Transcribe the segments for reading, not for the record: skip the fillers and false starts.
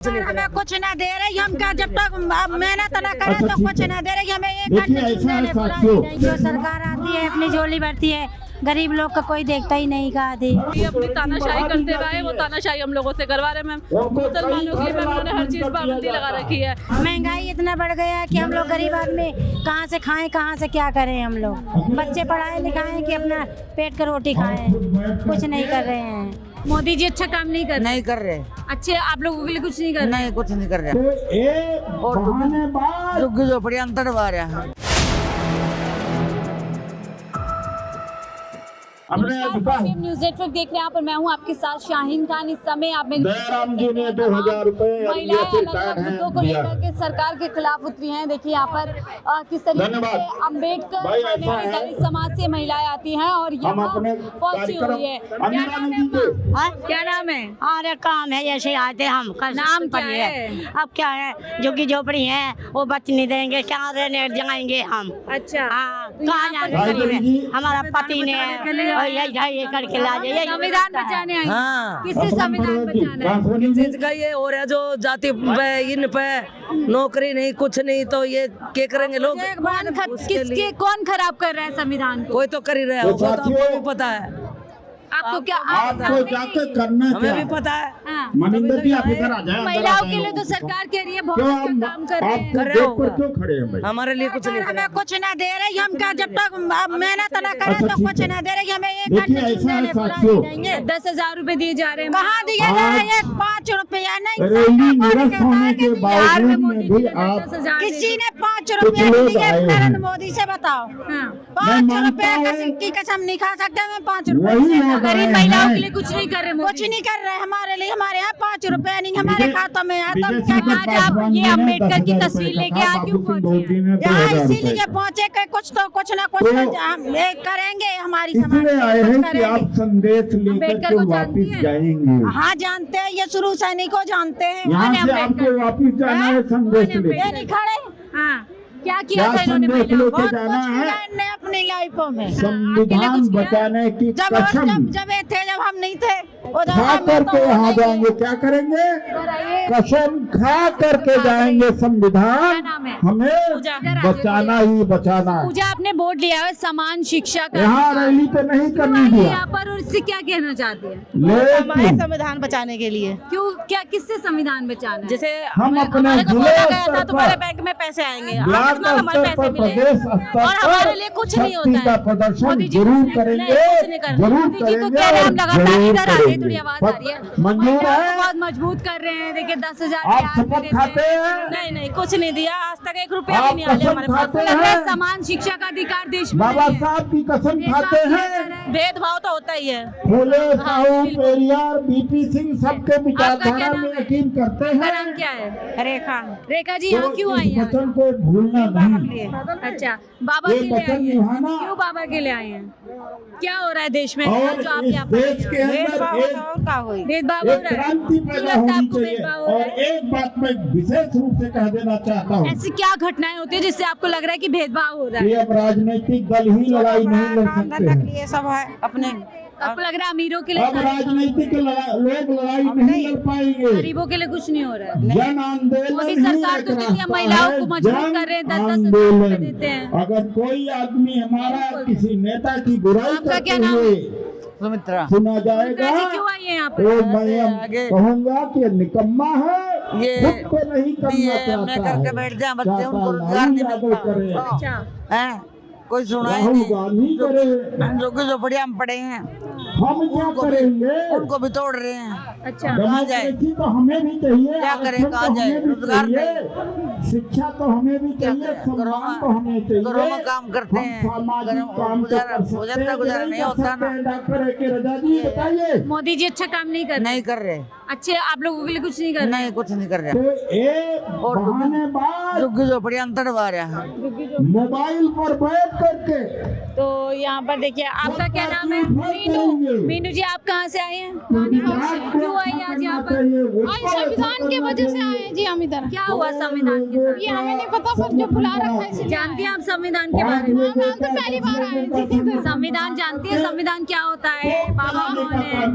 हमें कुछ ना दे रही, हम क्या जब तक मेहनत न करें तो कुछ ना दे रही हमें। जो सरकार आती है अपनी झोली भरती है, गरीब लोग का कोई देखता ही नहीं का आदि। ये अपनी तानाशाही करते रहे, वो तानाशाही हम लोगों से करवा रहे। मैम मुसलमानों के लिए मैम उन्होंने हर चीज पाबंदी लगा रखी है। महंगाई इतना बढ़ गया है कि हम लोग गरीब आदमी कहाँ से खाएं, कहाँ से क्या करें। हम लोग बच्चे पढ़ाए लिखाएं कि अपना पेट का रोटी खाएं, कुछ नहीं कर रहे हैं। मोदी जी अच्छा काम नहीं कर रहे। अच्छे आप लोगों के लिए कुछ नहीं कर रहे। नहीं, कुछ नहीं कर रहे। और झुग्गी झोपड़ी अंतर बार है। न्यूज नेटवर्क देख रहे हैं आप और मैं हूं आपके साथ शाहीन खान। इस समय आप जयराम जी ने 2000 रुपए मुद्दों को लेकर के सरकार के खिलाफ उतरी हैं। देखिए यहाँ पर किस तरीके से अम्बेडकर दलित समाज से महिलाएं आती हैं और यहाँ पहुंची हुई है। क्या नाम है? अरे काम है ऐसे आते हम। नाम क्या है? अब क्या है, झुग्गी झोपड़ी है, वो बच नहीं देंगे, क्या रहने जाएंगे हम। अच्छा कहाँ जाएंगे? हमारा पति ने ये करके ला जाइए। संविधान बचाने आए। हाँ। किससे संविधान बचाना है? किस चीज का ये हो रहा है? जो जाति पे इन पे नौकरी नहीं, कुछ नहीं, तो ये क्या करेंगे लोग? कौन खराब कर रहा है संविधान को? कोई तो कर ही रहा है, वो तो आपको भी पता है। आपको क्या आपको जाके करना हमें भी पता है। हाँ। मनिंदर जी आप इधर आ जाए। महिलाओं के लिए तो सरकार कह रही है बहुत अच्छा काम कर रहे हैं। कर रहे हो क्यों खड़े हैं भाई? हमारे लिए कुछ नहीं कर हमें कुछ ना दे रही, हम क्या जब तक मेहनत न करें तो कुछ ना दे रही हमें। देखिए ऐसा है साथियों, 10,000 रुपए दिए जा रहे हैं। कहाँ दिए जा रहे हैं? 5 रुपया नहीं। रैली निरस्त होने के बावजूद में भी आप किसी ने 5 रुपया दिए नरेंद्र मोदी से? बताओ। 5 रुपया की कसम नहीं खा सकते। मैं 5 रुपया गरीब महिलाओं के लिए कुछ नहीं कर रहे। कुछ नहीं कर रहे हमारे लिए। हमारे यहाँ 5 रुपया नहीं हमारे खातों में है। तो क्या आज आप ये अम्बेडकर की तस्वीर लेके आज क्यों पहुंचे? यहाँ इसीलिए पहुँचे कि कुछ ना कुछ करेंगे हमारी समाज इसलिए आए हैं कि करेंगे। आप संदेश लेकर अम्बेडकर के को जानती वापिस हैं? जाएंगे। हाँ जानते हैं, ये शुरू सैनिक को जानते हैं। यहाँ से आपको वापिस जाना है संदेश ये लेकर। नहीं खड़े। हाँ क्या किया क्या था इन्होंने संदेश महिलाओं लेके बहुत जाना कुछ है? किया इनने अपनी लाइफों में। संविधान बचाने की जब कसम जब ये थे, जब हम नहीं थे उधर खा हम करके तो यहाँ नहीं। जाएंगे। क्या करेंगे? कसम खा करके जाएंगे। संविधान नाम है? हमें पूजा। बचाना ही बचाना है। पूजा आपने बोर्ड लिया है समान शिक्षा का। यहाँ रैली तो नहीं करनी क्यों आई है दिया, यहाँ पर और इससे क्या कहना चाहते हैं? लेकिन संविधान बचाने के लिए क्यों क्या किससे संविधान बचाना है? जैसे हम अपने हमारे को जिले बोला गया स्तर था तुम्हारे पर, बैंक में पैसे आएंगे, ब्लॉक आज हमारे स्तर पैसे पर, मिले प्रदेश स्तर और हमारे लिए कुछ नहीं होता शक्ति का है। प्रदर्शन मोदी जी जरूर कुछ नहीं करेंगे, करना। जरूर मोदी जी तो करेंगे कह रहे हैं हम और लगातार जरूर इधर आ रहे हैं। करेंगे। थोड़ी आवाज आ रही है। मंजूर महिलाओं को है? बहुत मजबूत कर रहे हैं। देखिए 10,000 आप ब्याज शपथ देते खाते हैं। हैं? नहीं नहीं कुछ नहीं दिया, आज तक 1 रुपया भी आप नहीं आया कसम हमारे पास। खाते लग रहा है हैं? समान शिक्षा का अधिकार देश में बाबा नहीं है। साहब की कसम खाते हैं? भेदभाव तो होता ही है। फूले साहू पेरियार बीपी सिंह सबके आपका क्या विचारधारा नाम में है? यकीन करते आपका हैं। नाम क्या है? रेखा रेखा जी यहाँ क्यों आई इस हैं? वचन को भूलना नहीं। अच्छा बाबा ये के लिए वचन आई हैं। निभाना। क्यों बाबा के लिए आए हैं? क्या हो रहा है देश में और जो आप इस यहाँ पर देश के अंदर भेदभाव एक और का हुई भेदभाव हो एक रहा है? क्रांति क्यों पैदा लगता है होनी आपको चाहिए। भेदभाव हो और रहा है? एक बात मैं विशेष रूप से कह देना चाहता हूँ ऐसी क्या घटनाएं होती है जिससे आपको लग रहा है कि भेदभाव हो रहा है? कि अब राजनीतिक दल ही लड़ाई नहीं लड़ सकते हैं। ये सब है अपने आपको लग रहा है अमीरों के लिए अब राजनीतिक लोग लड़ाई नहीं लड़ पाएंगे। गरीबों के लिए कुछ नहीं हो रहा है? जन आंदोलन मोदी ही सरकार एक तो कहती है रास्ता महिलाओं है, को मजबूत जन कर रहे हैं, 10,000 रुपए देते हैं। आंदोलन। अगर कोई आदमी हमारा किसी नेता की बुराई आपका क्या करते नाम हुए सुमित्रा सुना जाएगा जी क्यों आई है यहाँ पर? तो मैं कहूँगा कि निकम्मा है, ये खुद को नहीं करना चाहता मैं करके है। बैठ जाए, बच्चे चाहता उनको रोजगार नहीं लालू मिलता। यादव करे, अच्छा हैं? कोई सुना ही राहुल नहीं। गांधी करे, झुग्गी झोपड़िया हम पड़े हैं, हम क्या करेंगे? उनको भी तोड़ रहे हैं। अच्छा कहाँ जाए? डेमोक्रेसी तो हमें भी चाहिए, क्या करें, आरक्षण कहाँ तो जाए? हमें भी रोजगार चाहिए, शिक्षा तो हमें भी चाहिए, करें? सम्मान तो हमें चाहिए। घरों में काम करते हम हैं, सामाजिक घरों में काम तो गुजारा- कर सकते गुजारा हैं, गुजारा नहीं होता ना। डॉक्टर ए के रजा जी बताइए। मोदी जी अच्छा काम नहीं कर रहे? नहीं कर रहे। अच्छे आप लोगों के लिए कुछ नहीं कर रहे? नहीं, कुछ नहीं कर रहे। तो एक और बहानेबाज झुग्गी झोपड़ी अंतर बार है। मोबाइल पर बैठ करके तो यहाँ पर देखिए आपका क्या नाम है? मीनू। मीनू जी आप कहाँ से आए हैं? क्यों आई आज यहाँ पर? आज संविधान की वजह से आए हैं जी हम इधर। क्या हुआ संविधान के साथ? ये हमें नहीं पता, पर जो बुला रखा है इसलिए जानती हैं आप संविधान के बारे में? हम तो पहली बार आए हैं जी। संविधान जानती है? संविधान क्या होता है? बाबा कौन है?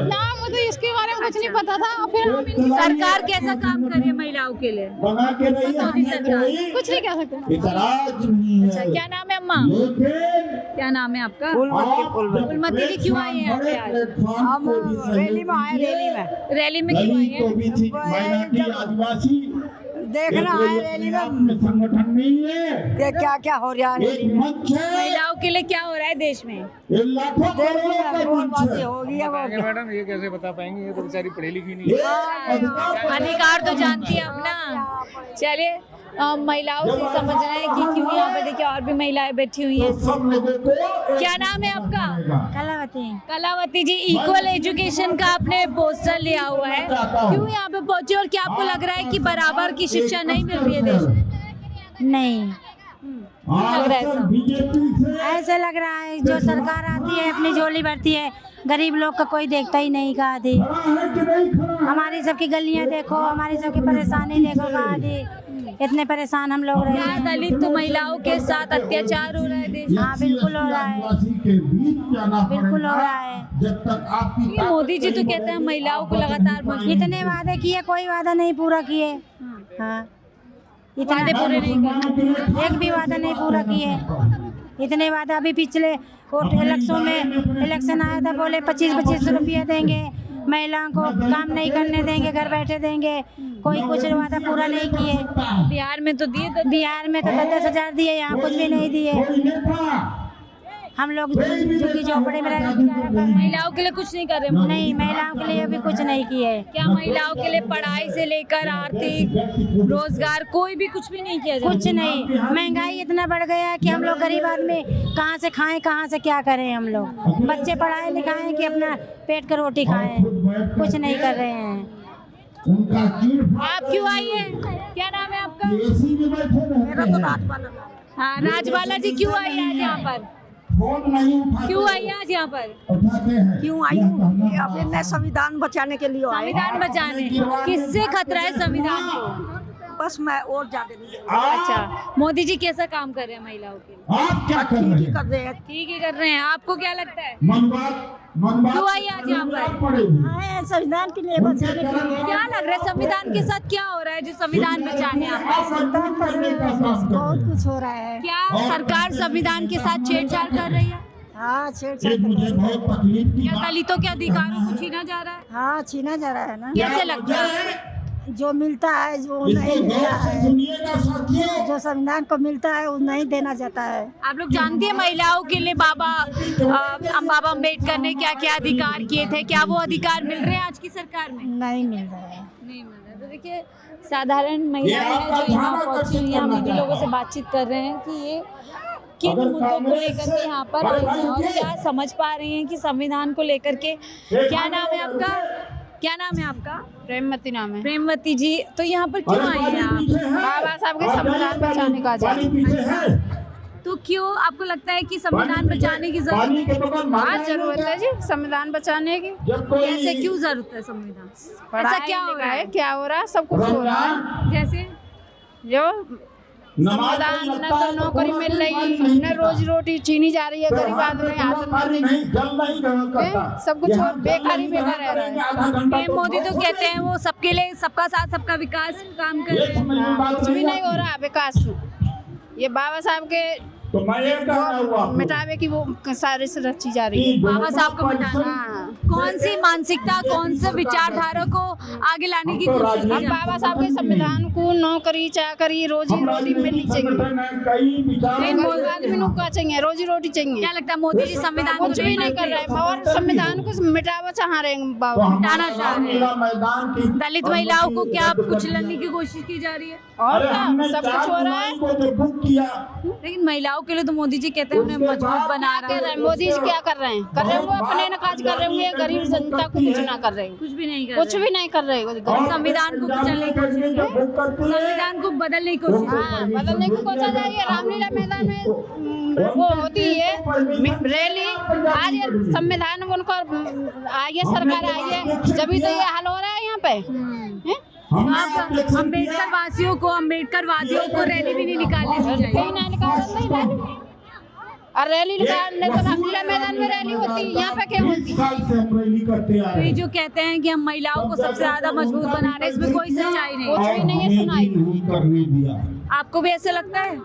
ना मुझे इसके बारे में कुछ नहीं पता पता था, फिर हम सरकार कैसा काम कर रही है महिलाओं के लिए? बना के नहीं मोदी सरकार कुछ नहीं कह सकते। इतराज नहीं अच्छा, है। क्या नाम है अम्मा? लेकिन क्या नाम है आपका? फुलमती फुलमती जी क्यों आए हैं यहाँ पे आज? हम रैली में आए, रैली में क्यों आए रैली तो हैं? भी थी माइनॉरिटी आदिवासी देखना है रैली में संगठन नहीं है, कि क्या क्या हो रहा है। एक मंच है, महिलाओं के लिए क्या हो रहा है देश में? ये लाखों करोड़ों का मंच बातें है। होगी अब मैडम ये कैसे बता पाएंगे, ये तो बेचारी पढ़ी लिखी नहीं है। ये अधिकार तो जानती है अपना। चलिए महिलाओं से समझ रहे हैं कि क्यों यहाँ पे देखिए और भी महिलाएं बैठी हुई हैं। सब लोगों को क्या नाम है आपका? कलावती। कलावती जी, इक्वल एजुकेशन का आपने पोस्टर लिया हुआ है, क्यों यहाँ पे पहुंचे और क्या आपको लग रहा है कि बराबर की शिक्षा नहीं मिल रही है देश में? नहीं, लग रहा है ऐसा? बीजेपी से ऐसे लग रहा है जो सरकार आती है अपनी झोली भरती है, गरीब लोग का कोई देखता ही नहीं। कहा थी खड़ा है कि नहीं खड़ा है? हमारी सबकी गलियां देखो, हमारी सबकी परेशानी देखो। कहा थी इतने परेशान हम लोग रहे क्या हैं। दलित महिलाओं के साथ अत्याचार हो रहा है देश में? हाँ, बिल्कुल हो रहा है, आदिवासी के बीच जाना बिल्कुल हो पड़ेगा। रहा है। जब तक आपकी ये मोदी जी तो कहते हैं महिलाओं को लगातार मजबूत- इतने वादे किए, कोई वादा नहीं पूरा किए। हाँ, इतने वादे पूरे नहीं कर एक भी वादा नहीं पूरा किए। इतने वादा अभी पिछले वोट इलेक्शन आया था, बोले 25-25 रुपये देंगे, महिलाओं को काम नहीं करने देंगे, घर बैठे देंगे। कोई कुछ वादा पूरा नहीं किए। बिहार में तो दिए तो बिहार में तो 10,000 दिए, यहाँ कुछ भी नहीं दिए। कोई नेता हम लोग झुग्गी झोपड़े में रह गुजारा कर रहे हैं। महिलाओं के लिए कुछ नहीं कर रहे। नहीं, महिलाओं के लिए अभी कुछ नहीं किए। क्या महिलाओं के लिए पढ़ाई से लेकर आर्थिक रोजगार कोई भी कुछ भी नहीं किया जा कुछ नहीं। महंगाई इतना बढ़ गया है कि हम लोग गरीब आदमी कहाँ से खाएं, कहाँ से क्या करें। हम लोग बच्चे पढ़ाए लिखाएं कि अपना पेट का रोटी खाएं, कुछ नहीं कर रहे हैं। उनका चीड़ आप क्यों आई है? क्या नाम है आपका? एसी में बैठे रहते हैं। हाँ, राजबाला जी क्यों आई आज यहाँ पर? फोन नहीं उठाते, क्यों आई आज यहाँ पर? उठाते हैं। क्यों आई हूँ? अपने संविधान बचाने के लिए आए। संविधान बचाने। किससे खतरा है संविधान को? बस मैं और ज्यादा नहीं अच्छा, मोदी जी कैसा काम कर रहे हैं महिलाओं के लिए? आप क्या कर रहे हैं? कर रहे हैं। ठीक ही कर रहे हैं। आपको क्या लगता है? मनबात क्यों आई आज यहाँ पर? पड़ेगी। संविधान के लिए बचाने के लिए। क्या लग रहा है संविधान के साथ क्या हो रहा है जो संविधान बचाने आप? बहुत कुछ हो रहा है। क्या सरकार संविधान के साथ छेड़छाड़ कर रही है? हाँ, छेड़छाड़। एक मुझे बहुत तकलीफ की क्या बात दलितों के अधिकारों को छीना जा रहा है? हाँ, छीना जा रहा है ना। कैसे लगता है? जो मिलता है, जो इसको नहीं मिलता गौर से है, सुनिएगा साथियों। जो संविधान को मिलता है वो नहीं देना चाहता है। आप लोग जानते हैं महिलाओं के लिए बाबा अम्बेडकर ने क्या क्या अधिकार किए थे? क्या वो अधिकार मिल रहे हैं आज की सरकार में? नहीं मिल रहा है। नहीं मिल रहा। तो देखिए साधारण महिलाएं हैं जो यहाँ पहुंची हुई हैं, हम इन्हीं लोगों से बातचीत कर रहे हैं कि ये किन मुद्दों को लेकर के यहाँ पर आई हैं और क्या समझ पा रही हैं कि संविधान को लेकर के। क्या नाम है आपका? क्या नाम है आपका? प्रेमवती नाम है। प्रेमवती जी, तो यहाँ पर क्यों आई हैं आप? बाबा साहब के संविधान बचाने का तो क्यों आपको लगता है कि संविधान बचाने की जरूरत है? हाँ, जरूरत है जी संविधान बचाने की। कैसे, क्यों जरूरत है संविधान? ऐसा क्या हो रहा है? क्या हो रहा है? सब कुछ हो रहा है। जैसे जो संविधान न तो नौकरी मिल रही, न रोजी रोटी छीनी जा रही है, गरीब आदमी हाथ में नहीं, सब कुछ बेकारी बेकार रह रहा है। मोदी तो कहते हैं वो सबके लिए सबका साथ सबका विकास काम कर रहे हैं। कुछ भी नहीं हो रहा विकास। ये बाबा साहब के तो मैं ये कह रहा हूँ आपको। मिटावे की वो सारे से रची जा रही है। बाबा साहब को मिटाना। हाँ। कौन सी मानसिकता, कौन से विचारधारा को आगे लाने की कोशिश की अब जा बाबा साहब के संविधान को नौकरी चाकरी रोजी रोटी मिलनी चाहिए। आदमी को चाहिए रोजी रोटी चाहिए। क्या लगता है मोदी जी संविधान कुछ भी नहीं कर रहे हैं और संविधान को मिटावा चाह रहे हैं बाबा। मिटाना चाह रहे हैं। मैदान की दलित महिलाओं को क्या कुचलने की कोशिश की जा रही है? और क्या सब कुछ हो रहा है। लेकिन महिलाओं के लिए तो मोदी जी कहते हैं उन्हें मजबूत बना रहा कर रहे है। हैं मोदी जी क्या कर रहे हैं? कर रहे हैं वो अपने न काज कर रहे हैं, गरीब जनता को कुछ ना कर रहे हैं। कुछ भी नहीं कर कुछ रहे। भी नहीं कर रहे हैं। संविधान को कुचलने की कोशिश कर रहे हैं। संविधान को बदलने की कोशिश कर रहे हैं। हाँ, बदलने की कोशिश है। ये रामलीला मैदान में वो होती है रैली। आज ये संविधान उनको आई है, सरकार आई है, जब तो ये हाल हो रहा है यहाँ पे। अम्बेडकर वासियों को, अम्बेडकर वादियों को रैली भी नहीं निकालने दी जाएगी। कहीं ना निकाल और रैली निकालने तो खुले मैदान में रैली होती है, यहाँ पे क्या होती है? साल से हम रैली करते आ तो रहे ये हैं। जो कहते हैं कि हम महिलाओं को सबसे ज्यादा मजबूत बना रहे हैं, इसमें कोई सच्चाई नहीं कुछ है। भी नहीं है, सुनाई नहीं करने दिया। आपको भी ऐसे लगता है?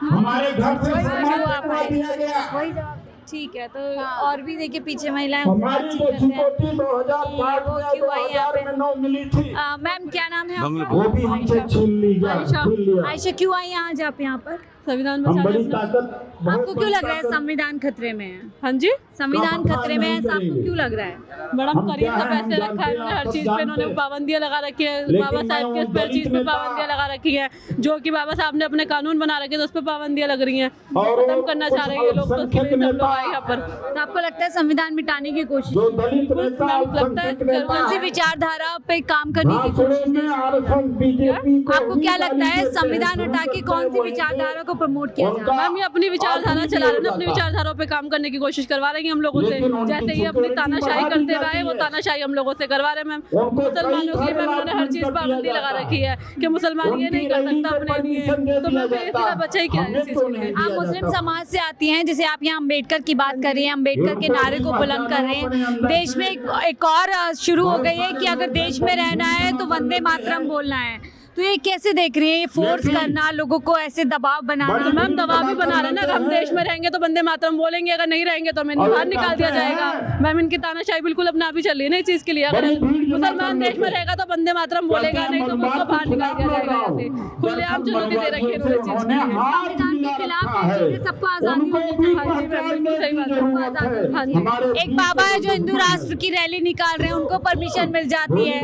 हमारे घर से जो सामान आप हटवा दिया गया। वही जवाब। ठीक है, तो और भी देखिए पीछे महिलाएं हमारी बातचीत जो करते हैं। सिक्योरिटी 2005 वो में क्यों आई यहाँ पे? 2009 मिली थी, मैम क्या नाम है आपका? वो भी हमसे छीन ली गया, आयशा। छीन लिया। आयशा क्यों आई आज आप यहाँ पर? संविधान हम बड़ी बचाने ताकत, बहुत आपको क्यों बड़ी लग रहा है ताकत- संविधान खतरे में है? हाँ जी संविधान का खतरे में है, नहीं आपको करेंगे। क्यों लग रहा है? मैडम हम करीब क्या तो है, हम पैसे रखा है जानते इन्होंने, हैं, हर आप चीज सब पे इन्होंने जानते हैं। पाबंदियां लगा रखी है। लेकिन बाबा साहब मैं के उन हर चीज पे दलित पाबंदियां नेता- लगा रखी है, जो कि बाबा साहब ने अपने कानून बना रखे तो उस पर पाबंदियां लग रही हैं। और खत्म करना कुछ चाह रहे हैं ये लोग, तो उसके लिए अल्पसंख्यक हम लोग आए नेता- यहाँ पर। तो आपको लगता है संविधान मिटाने की कोशिश? जो दलित नेता, लगता है अल्पसंख्यक नेता कौन सी है, विचारधारा पे काम करने की भाषणों कोशिश? में आरएसएस बीजेपी को आपको क्या ही लगता है गाली देते संविधान हैं, हटा के कौन सी विचारधारा को प्रमोट किया जा रहा है? मैम ये अपनी विचारधारा चला रहे हैं, अपनी विचारधारा पे काम करने की कोशिश करवा रहे हैं हम लोगों से। लेकिन उनकी जैसे ये अपनी सिक्योरिटी तानाशाही बढ़ा दी करते जाती रहे, वो है। तानाशाही हम लोगों से करवा रहे हैं मैम। उनको मुसलमानों कई की मैम उन्होंने हर चीज घर पाबंदी दिया लगा जाता रखी है कि मुसलमान ये नहीं कर सकता अपने लिए, तो मैं इतना बचा ही क्या है इस चीज के लिए? आप मुस्लिम समाज से आती हैं, जैसे आप यहाँ अम्बेडकर की बात कर रही हैं, अम्बेडकर के नारे को बुलंद कर रहे हैं। देश में एक और शुरू हो गई है कि अगर देश में रहना है तो वंदे मातरम बोलना है। तो ये कैसे देख रही हैं, ये फोर्स करना, लोगों को ऐसे दबाव बनाना? तो मैम दबाव भी बना रहे हैं ना, अगर हम देश में रहेंगे तो वंदे मातरम बोलेंगे, अगर नहीं रहेंगे तो हमें बाहर निकाल दिया जाएगा। मैम इनकी तानाशाही बिल्कुल अपना भी चल रही है ना इस चीज के लिए। अगर मुसलमान देश में रहेगा तो वंदे मातरम बोलेगा, नहीं तो उसको बाहर निकाल दिया जाएगा यहाँ से। खुलेआम चुनौती दे रखी है इन्होंने इस चीज के लिए। संविधान के खिलाफ है, जिससे सबको आजादी होनी चाहिए। हाँ जी मैम बिल्कुल सही बात है। हाँ जी एक बाबा है जो हिंदू राष्ट्र की रैली निकाल रहे हैं, उनको परमिशन मिल जाती है,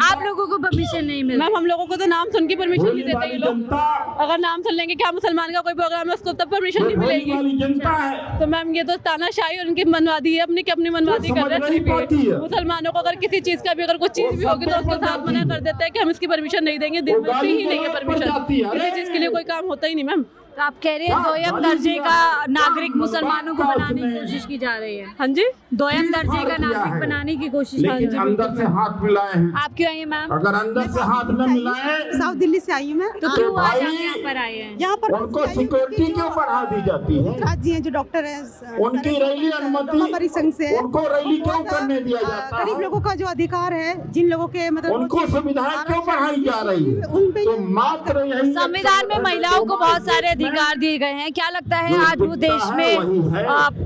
आप लोगों को परमिशन नहीं मिलती। मैम हम लोगों को तो नाम सुन के परमिशन नहीं देते ये लोग। अगर नाम सुन लेंगे क्या मुसलमान का कोई प्रोग्राम है उसको तब परमिशन नहीं मिलेगी। जनता है। तो मैम ये तो तानाशाही और उनकी मनवादी है, अपनी की अपनी मनवादी कर रहे हैं सिर्फ ये। मुसलमानों को अगर किसी चीज का भी अगर कुछ चीज भी होगी तो उसको साफ मना कर देते हैं कि हम इसकी परमिशन नहीं देंगे, मिलती ही नहीं है परमिशन। किसी चीज के लिए कोई काम होता ही नहीं मैम। तो आप कह रहे हैं दोयम दर्जे का नागरिक मुसलमानों को बनाने की कोशिश की जा रही है? हाँ जी दोयम दर्जे का नागरिक बनाने की कोशिश की जा लेकिन रही है। अंदर से हाथ मिलाए हैं। आप क्यों आई हैं मैम? अगर अंदर से हाथ न मिलाए साउथ दिल्ली से आई हूँ मैं। तो क्यों आज भाई, आप यहाँ पर आए हैं? यहाँ पर उनको सिक्योरिटी क्यों बढ़ा दी जाती है? राज जी हैं जो डॉक्टर हैं, उनकी रैली अनुमति, हमारी संघ से उनको रैली क्यों करने दिया जाता गरीब है? लोगों का जो अधिकार है, जिन लोगों के मतलब उनको सुविधाएं क्यों बढ़ाई जा रही है? उन पे तो मात्र यही संविधान में महिलाओं को बहुत सारे अधिकार दिए गए हैं, क्या लगता है आज वो देश में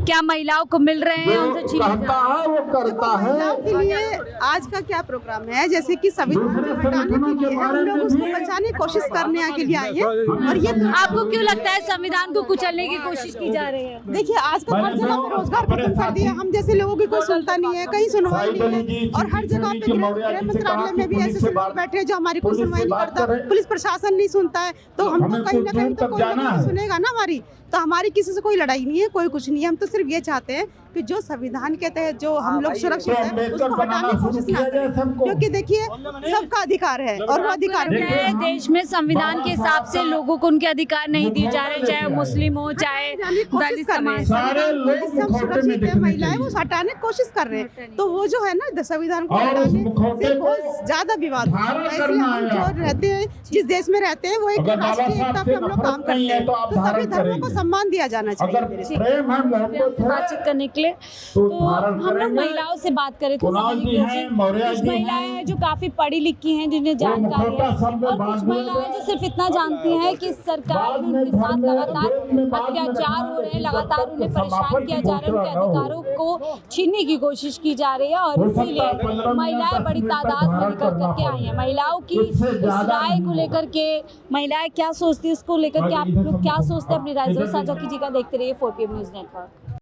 क्या महिलाओं को मिल रहे हैं, उनसे छीन कहता है वो करता है। महिलाओं के लिए आज का क्या प्रोग्राम है, जैसे कि संविधान को हटाने के लिए हम लोग उसको बचाने की कोशिश करने के लिए आए हैं। और ये आपको क्यों लगता है संविधान को कुचलने की कोशिश की जा रही है? देखिए आज कल हर जगह पे रोजगार खत्म कर दिया, हम जैसे लोगों की कोई सुनता नहीं है, कहीं सुनवाई नहीं है। और हर जगह पे गृह मंत्रालय में भी ऐसे लोग बैठे हैं जो हमारी कोई सुनवाई नहीं करता, पुलिस प्रशासन नहीं सुनता है। तो हम तो कहीं ना कहीं तो कोई ना कोई सुनेगा ना हमारी। तो हमारी किसी से कोई लड़ाई नहीं है, कोई कुछ नहीं है। हम तो सिर्फ ये चाहते हैं कि जो संविधान के तहत जो हम लोग सुरक्षित है उसको हटाने की कोशिश ना करें, क्योंकि देखिए सबका अधिकार है और वो अधिकार लगता है देश में संविधान के हिसाब से लोगों को उनके अधिकार नहीं दिए जा रहे, चाहे मुस्लिम हो चाहे दलित समाज। सारे लोग सब मुखौटे में सुरक्षित है, दिखने महिलाएं वो चाहिए। हटाने की कोशिश कर रहे हैं। तो वो जो है ना संविधान को और उस हटाने मुखौटे से को बहुत ज्यादा विवाद होता है। धारण इसलिए करना हम है जो आपको। रहते हैं, जिस देश में रहते हैं, वो एक अगर बाबा राष्ट्रीय साहब एकता से पे हम लोग काम नफरत नहीं करते है हैं। तो आप तो सभी धारण धर्मों को करेंगे। सम्मान दिया जाना चाहिए अगर मेरे से। प्रेम है, मोहब्बत है, बातचीत करने के लिए तो तो धारण हम लोग करेंगे। महिलाओं से बात करें तो कुणाल समझने जी की हैं, कोशिश- मौर्या कुछ जी महिलाएं हैं, हैं जो काफी पढ़ी लिखी हैं, जिन्हें जानकारी है, मुखौटा सब में और बांध कुछ महिलाएं हैं जो सिर्फ इतना जानती हैं कि सरकार में उनके साथ लगातार अत्याचार हो रहे हैं, लगातार उन्हें परेशान किया जा रहा है, उनके अधिकारों को छीनने की कोशिश की जा रही है। और इसीलिए महिलाएं बड़ी तादाद में निकल करके आई हैं। महिलाओं की इस राय को लेकर के महिलाएं क्या सोचती है, इसको लेकर के आप लोग क्या सोचते हैं, अपनी राय जरूर साझा कीजिएगा। देखते रहिए 4PM न्यूज़ नेटवर्क।